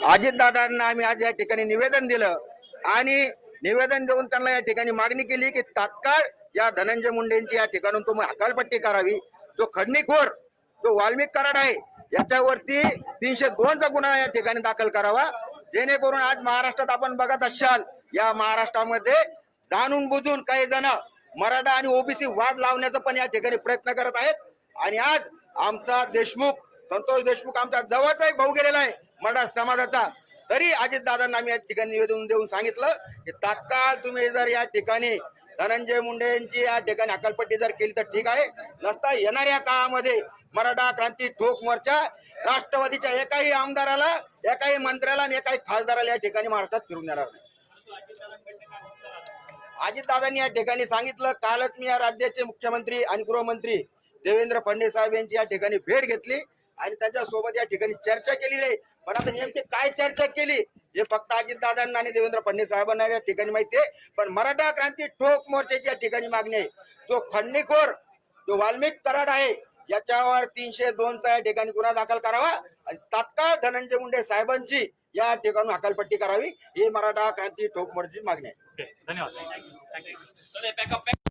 अजितदादांना आम्ही आज या ठिकाणी निवेदन दिलं आणि निवेदन देऊन त्यांना या ठिकाणी मागणी केली की तात्काळ या धनंजय मुंडेंची या ठिकाणून तुम्ही हकालपट्टी करावी। जो खडणीखोर जो वाल्मिक कराड आहे याच्यावरती 302 चा गुन्हा या ठिकाणी दाखल करावा, जेणेकरून आज महाराष्ट्रात आपण बघत असाल या महाराष्ट्रामध्ये जाणून बुजून काही जण मराठा आणि ओबीसी वाद लावण्याचा पण या ठिकाणी प्रयत्न करत आहेत। आणि आज आमचा देशमुख संतोष देशमुख आमच्या जवळचा एक भाऊ गेलेला आहे मराठा समाजाचा, तरी अजितदादांना आम्ही या ठिकाणी निवेदन देऊन सांगितलं की तात्काळ तुम्ही जर या ठिकाणी धनंजय मुंडे यांची या ठिकाणी हकालपट्टी जर केली तर ठीक आहे, नसता येणाऱ्या काळामध्ये मराठा क्रांती ठोक मोर्चा राष्ट्रवादीच्या एकाही आमदाराला, एकाही मंत्र्याला आणि एकाही खासदाराला या ठिकाणी महाराष्ट्रात फिरून देणार नाही। अजितदादांनी या ठिकाणी सांगितलं, कालच मी या राज्याचे मुख्यमंत्री आणि गृहमंत्री देवेंद्र फडणवीस साहेब यांची या ठिकाणी भेट घेतली आणि त्यांच्या सोबत या ठिकाणी चर्चा केलेली आहे। पण आता नेमकी काय चर्चा केली हे फक्त अजितदादांना आणि देवेंद्र फडणवीस साहेबांना या ठिकाणी माहिती आहे। पण मराठा क्रांती ठोक मोर्चाची या ठिकाणी मागणी आहे, जो खंडणीखोर जो वाल्मिक कराड आहे याच्यावर 302 चा या ठिकाणी गुन्हा दाखल करावा आणि तात्काळ धनंजय मुंडे साहेबांची या ठिकाणी हकालपट्टी करावी, ही मराठा क्रांती ठोक मोर्चाची मागणी आहे। धन्यवाद।